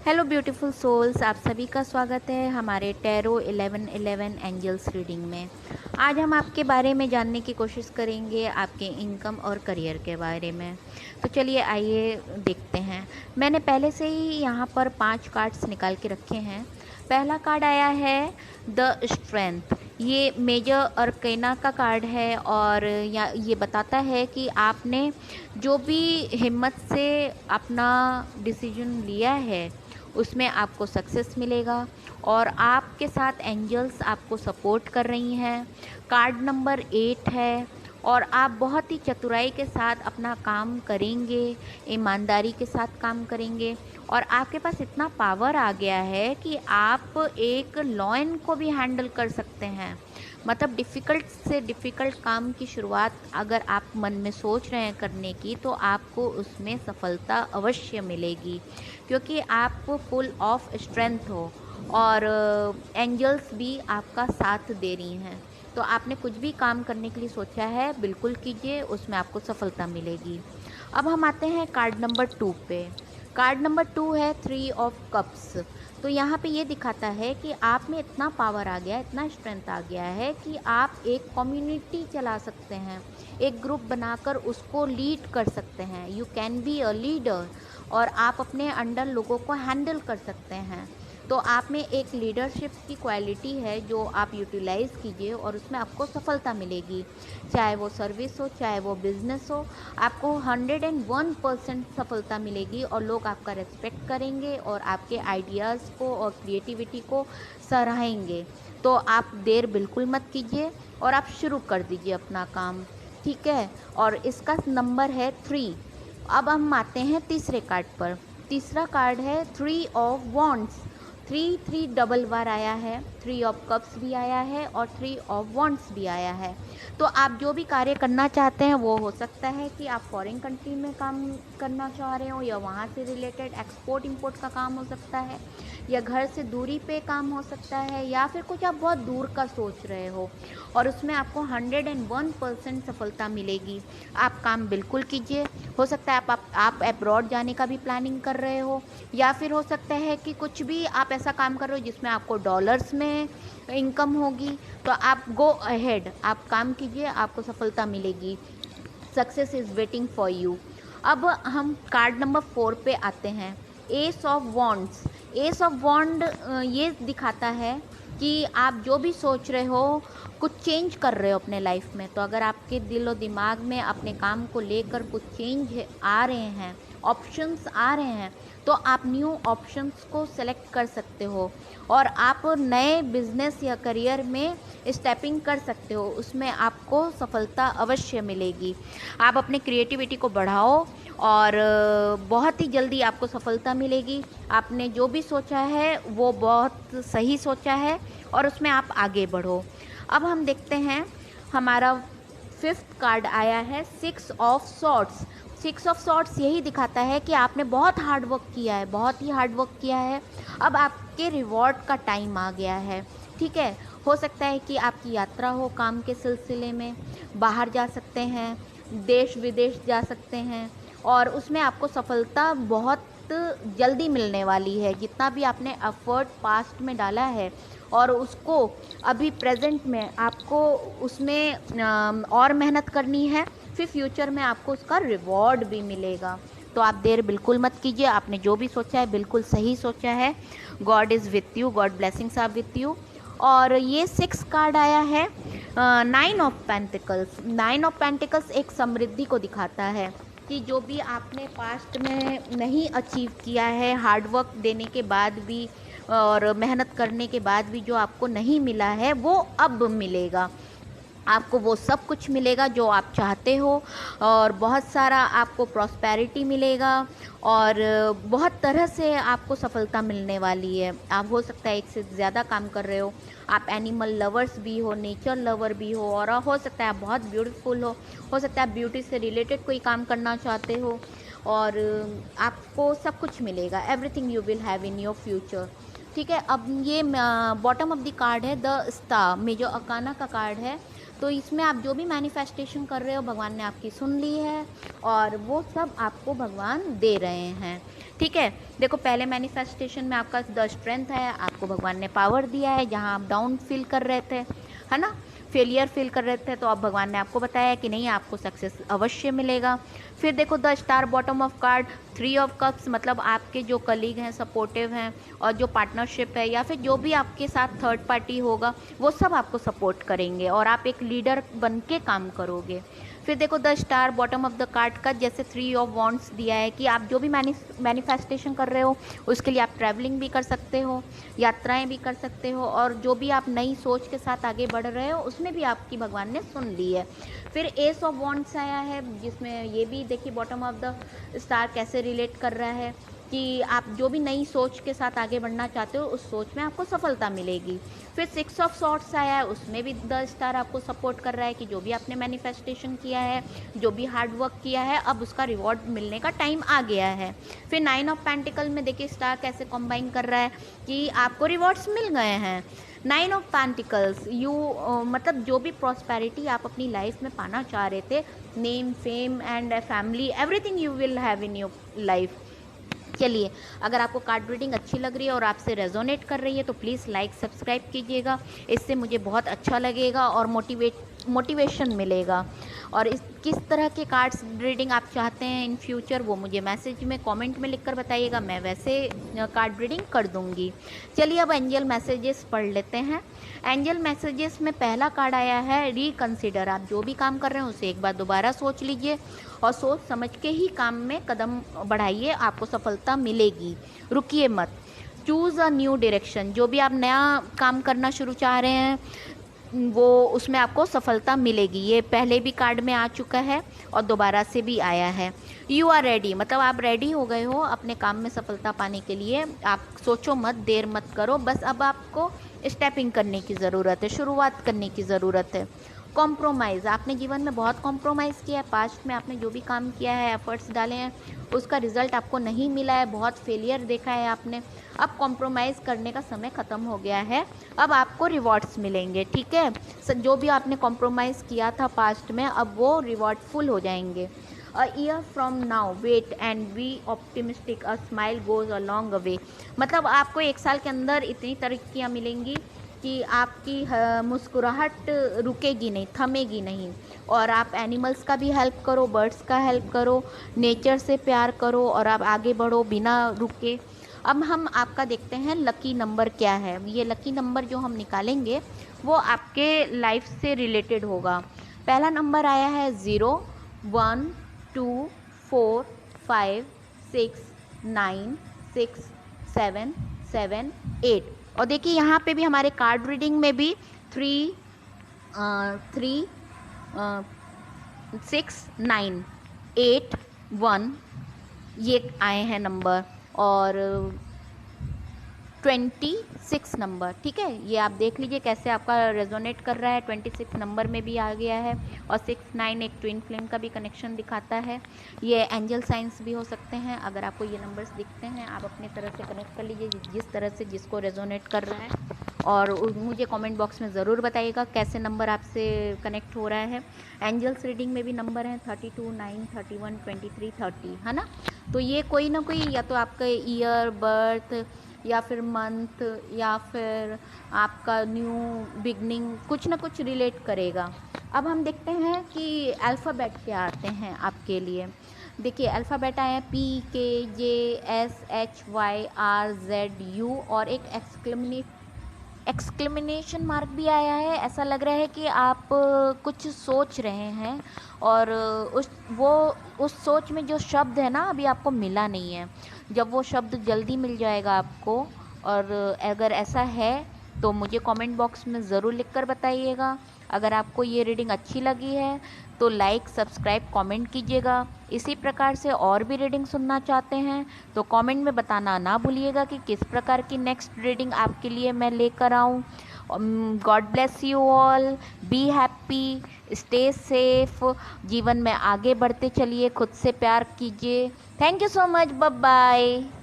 Hello beautiful souls, आप सभी का स्वागत है हमारे टैरो 1111 एंजल्स रीडिंग में। आज हम आपके बारे में जानने की कोशिश करेंगे, आपके इनकम और करियर के बारे में। तो चलिए आइए देखते हैं। मैंने पहले से ही यहाँ पर 5 कार्ड्स निकाल के रखे हैं। पहला कार्ड आया है द स्ट्रेंथ। ये मेजर अरकेना का कार्ड है और ये बताता है कि आपने जो भी हिम्मत से अपना डिसीजन लिया है उसमें आपको सक्सेस मिलेगा और आपके साथ एंजल्स आपको सपोर्ट कर रही हैं। कार्ड नंबर 8 है और आप बहुत ही चतुराई के साथ अपना काम करेंगे, ईमानदारी के साथ काम करेंगे और आपके पास इतना पावर आ गया है कि आप एक लॉयन को भी हैंडल कर सकते हैं। मतलब डिफ़िकल्ट से डिफ़िकल्ट काम की शुरुआत अगर आप मन में सोच रहे हैं करने की, तो आपको उसमें सफलता अवश्य मिलेगी, क्योंकि आप फुल ऑफ स्ट्रेंथ हो और एंजल्स भी आपका साथ दे रही हैं। तो आपने कुछ भी काम करने के लिए सोचा है, बिल्कुल कीजिए, उसमें आपको सफलता मिलेगी। अब हम आते हैं कार्ड नंबर 2 पे। कार्ड नंबर 2 है 3 ऑफ कप्स। तो यहाँ पे ये दिखाता है कि आप में इतना पावर आ गया है, इतना स्ट्रेंथ आ गया है कि आप एक कम्युनिटी चला सकते हैं, एक ग्रुप बनाकर उसको लीड कर सकते हैं। You can be a leader और आप अपने अंडर लोगों को हैंडल कर सकते हैं। तो आप में एक लीडरशिप की क्वालिटी है जो आप यूटिलाइज़ कीजिए और उसमें आपको सफलता मिलेगी। चाहे वो सर्विस हो, चाहे वो बिज़नेस हो, आपको 101% सफलता मिलेगी और लोग आपका रिस्पेक्ट करेंगे और आपके आइडियाज़ को और क्रिएटिविटी को सराहेंगे। तो आप देर बिल्कुल मत कीजिए और आप शुरू कर दीजिए अपना काम, ठीक है। और इसका नंबर है 3। अब हम आते हैं तीसरे कार्ड पर। तीसरा कार्ड है 3 ऑफ वॉन्ड्स। 3 डबल बार आया है, 3 ऑफ कप्स भी आया है और 3 ऑफ वॉन्ड्स भी आया है। तो आप जो भी कार्य करना चाहते हैं, वो हो सकता है कि आप फॉरेन कंट्री में काम करना चाह रहे हो या वहाँ से रिलेटेड एक्सपोर्ट इंपोर्ट का काम हो सकता है, या घर से दूरी पे काम हो सकता है, या फिर कुछ आप बहुत दूर का सोच रहे हो और उसमें आपको 101% सफलता मिलेगी। आप काम बिल्कुल कीजिए। हो सकता है आप अब्रॉड जाने का भी प्लानिंग कर रहे हो, या फिर हो सकता है कि कुछ भी आप ऐसा काम कर रहे हो जिसमें आपको डॉलर्स में इनकम होगी। तो आप गो अहेड, आप काम कीजिए, आपको सफलता मिलेगी। Success is waiting for you. अब हम कार्ड नंबर 4 पे आते हैं, ace of wands. Ace of wand ये दिखाता है कि आप जो भी सोच रहे हो, कुछ चेंज कर रहे हो अपने लाइफ में। तो अगर आपके दिल और दिमाग में अपने काम को लेकर कुछ चेंज आ रहे हैं, ऑप्शंस आ रहे हैं, तो आप न्यू ऑप्शंस को सेलेक्ट कर सकते हो और आप नए बिजनेस या करियर में स्टेपिंग कर सकते हो। उसमें आपको सफलता अवश्य मिलेगी। आप अपने क्रिएटिविटी को बढ़ाओ और बहुत ही जल्दी आपको सफलता मिलेगी। आपने जो भी सोचा है वो बहुत सही सोचा है और उसमें आप आगे बढ़ो। अब हम देखते हैं, हमारा 5th कार्ड आया है 6 ऑफ सॉर्ड्स। 6 ऑफ सॉर्ड्स यही दिखाता है कि आपने बहुत हार्ड वर्क किया है, बहुत ही हार्ड वर्क किया है। अब आपके रिवॉर्ड का टाइम आ गया है, ठीक है। हो सकता है कि आपकी यात्रा हो काम के सिलसिले में, बाहर जा सकते हैं, देश विदेश जा सकते हैं और उसमें आपको सफलता बहुत जल्दी मिलने वाली है। जितना भी आपने एफर्ट पास्ट में डाला है और उसको अभी प्रेजेंट में आपको उसमें और मेहनत करनी है, फिर फ्यूचर में आपको उसका रिवॉर्ड भी मिलेगा। तो आप देर बिल्कुल मत कीजिए, आपने जो भी सोचा है बिल्कुल सही सोचा है। God is with you, God blessings are with you. और ये 6 कार्ड आया है 9 ऑफ पेंटिकल्स। 9 ऑफ पेंटिकल्स एक समृद्धि को दिखाता है कि जो भी आपने पास्ट में नहीं अचीव किया है, हार्ड वर्क देने के बाद भी और मेहनत करने के बाद भी जो आपको नहीं मिला है, वो अब मिलेगा। आपको वो सब कुछ मिलेगा जो आप चाहते हो और बहुत सारा आपको प्रॉस्पेरिटी मिलेगा और बहुत तरह से आपको सफलता मिलने वाली है। आप हो सकता है एक से ज़्यादा काम कर रहे हो, आप एनिमल लवर्स भी हो, नेचर लवर भी हो, और हो सकता है आप बहुत ब्यूटीफुल हो सकता है आप ब्यूटी से रिलेटेड कोई काम करना चाहते हो और आपको सब कुछ मिलेगा। Everything you will have in your future, ठीक है। अब ये बॉटम ऑफ द कार्ड है द स्टार, मेजर अकाना का कार्ड है। तो इसमें आप जो भी मैनिफेस्टेशन कर रहे हो भगवान ने आपकी सुन ली है और वो सब आपको भगवान दे रहे हैं। ठीक है, देखो पहले मैनिफेस्टेशन में आपका द स्ट्रेंथ है, आपको भगवान ने पावर दिया है। जहाँ आप डाउन फील कर रहे थे, है ना, फेलियर फील कर रहे थे, तो अब भगवान ने आपको बताया कि नहीं, आपको सक्सेस अवश्य मिलेगा। फिर देखो the star bottom of card, 3 of cups, मतलब आपके जो कलीग हैं, सपोर्टिव हैं, और जो पार्टनरशिप है या फिर जो भी आपके साथ थर्ड पार्टी होगा वो सब आपको सपोर्ट करेंगे और आप एक लीडर बन के काम करोगे। फिर देखो the star bottom of the card का जैसे 3 ऑफ वॉन्ड्स दिया है कि आप जो भी मैनिफेस्टेशन कर रहे हो उसके लिए आप ट्रैवलिंग भी कर सकते हो, यात्राएं भी कर सकते हो, और जो भी आप नई सोच के साथ आगे बढ़ रहे हो उसमें भी आपकी भगवान ने सुन ली है। फिर एस ऑफ वॉन्ड्स आया है, जिसमें ये भी देखिए बॉटम ऑफ द स्टार कैसे रिलेट कर रहा है कि आप जो भी नई सोच के साथ आगे बढ़ना चाहते हो उस सोच में आपको सफलता मिलेगी। फिर 6 ऑफ सॉर्ड्स आया है, उसमें भी द स्टार आपको सपोर्ट कर रहा है कि जो भी आपने मैनिफेस्टेशन किया है, जो भी हार्ड वर्क किया है, अब उसका रिवॉर्ड मिलने का टाइम आ गया है। फिर 9 ऑफ पेंटिकल में देखिए स्टार कैसे कंबाइन कर रहा है कि आपको रिवॉर्ड्स मिल गए हैं। 9 ऑफ पेंटिकल्स मतलब जो भी प्रॉस्पेरिटी आप अपनी लाइफ में पाना चाह रहे थे, name, fame and family, everything you will have in your life. चलिए, अगर आपको कार्ड रीडिंग अच्छी लग रही है और आपसे रेजोनेट कर रही है तो प्लीज़ लाइक सब्सक्राइब कीजिएगा, इससे मुझे बहुत अच्छा लगेगा और मोटिवेशन मिलेगा। और इस किस तरह के कार्ड्स रीडिंग आप चाहते हैं इन फ्यूचर वो मुझे मैसेज में कमेंट में लिखकर बताइएगा, मैं वैसे कार्ड रीडिंग कर दूंगी। चलिए अब एंजल मैसेजेस पढ़ लेते हैं। एंजल मैसेजेस में पहला कार्ड आया है रिकंसिडर। आप जो भी काम कर रहे हैं उसे एक बार दोबारा सोच लीजिए और सोच समझ के ही काम में कदम बढ़ाइए, आपको सफलता मिलेगी, रुकिए मत। चूज़ अ न्यू डायरेक्शन, जो भी आप नया काम करना शुरू चाह रहे हैं वो उसमें आपको सफलता मिलेगी। ये पहले भी कार्ड में आ चुका है और दोबारा से भी आया है। यू आर रेडी, मतलब आप रेडी हो गए हो अपने काम में सफलता पाने के लिए। आप सोचो मत, देर मत करो, बस अब आपको स्टेपिंग करने की ज़रूरत है, शुरुआत करने की ज़रूरत है। कॉम्प्रोमाइज़, आपने जीवन में बहुत कॉम्प्रोमाइज़ किया है, पास्ट में आपने जो भी काम किया है, एफर्ट्स डाले हैं, उसका रिज़ल्ट आपको नहीं मिला है, बहुत फेलियर देखा है आपने। अब कॉम्प्रोमाइज़ करने का समय ख़त्म हो गया है, अब आपको रिवॉर्ड्स मिलेंगे। ठीक है, जो भी आपने कॉम्प्रोमाइज़ किया था पास्ट में, अब वो रिवॉर्ड फुल हो जाएंगे। A year from now wait and be optimistic, a smile goes a long away, मतलब आपको 1 साल के अंदर इतनी तरक्कियाँ मिलेंगी कि आपकी मुस्कुराहट रुकेगी नहीं, थमेगी नहीं। और आप एनिमल्स का भी हेल्प करो, बर्ड्स का हेल्प करो, नेचर से प्यार करो और आप आगे बढ़ो बिना रुके। अब हम आपका देखते हैं लकी नंबर क्या है। ये लकी नंबर जो हम निकालेंगे वो आपके लाइफ से रिलेटेड होगा। पहला नंबर आया है 0, 1, 2, 4, 5, 6, 9, 6, 7, 7, 8। और देखिए यहाँ पे भी हमारे कार्ड रीडिंग में भी 3, 6, 9, 8, 1 ये आए हैं नंबर, और 26 नंबर। ठीक है, ये आप देख लीजिए कैसे आपका रेजोनेट कर रहा है। 26 नंबर में भी आ गया है और 6, 9 एक ट्विन फ्लेम का भी कनेक्शन दिखाता है। ये एंजल साइंस भी हो सकते हैं। अगर आपको ये नंबर्स दिखते हैं आप अपनी तरह से कनेक्ट कर लीजिए, जिस तरह से जिसको रेजोनेट कर रहा है, और मुझे कमेंट बॉक्स में ज़रूर बताइएगा कैसे नंबर आपसे कनेक्ट हो रहा है। एंजल्स रीडिंग में भी नंबर हैं 32, 9, 31, 23, 30, है ना। तो ये कोई ना कोई या तो आपका ईयर, बर्थ, या फिर मंथ, या फिर आपका न्यू बिगनिंग, कुछ ना कुछ रिलेट करेगा। अब हम देखते हैं कि अल्फ़ाबेट क्या आते हैं आपके लिए। देखिए अल्फ़ाबेट आए हैं PKJSHYRZU और एक एक्सक्लेमेनेशन मार्क भी आया है। ऐसा लग रहा है कि आप कुछ सोच रहे हैं और उस सोच में जो शब्द है ना अभी आपको मिला नहीं है, जब वो शब्द जल्दी मिल जाएगा आपको। और अगर ऐसा है तो मुझे कमेंट बॉक्स में ज़रूर लिखकर बताइएगा। अगर आपको ये रीडिंग अच्छी लगी है तो लाइक, सब्सक्राइब, कमेंट कीजिएगा। इसी प्रकार से और भी रीडिंग सुनना चाहते हैं तो कमेंट में बताना ना भूलिएगा कि किस प्रकार की नेक्स्ट रीडिंग आपके लिए मैं लेकर आऊँ। God bless you all, be happy, stay safe, जीवन में आगे बढ़ते चलिए, खुद से प्यार कीजिए। Thank you so much, bye bye.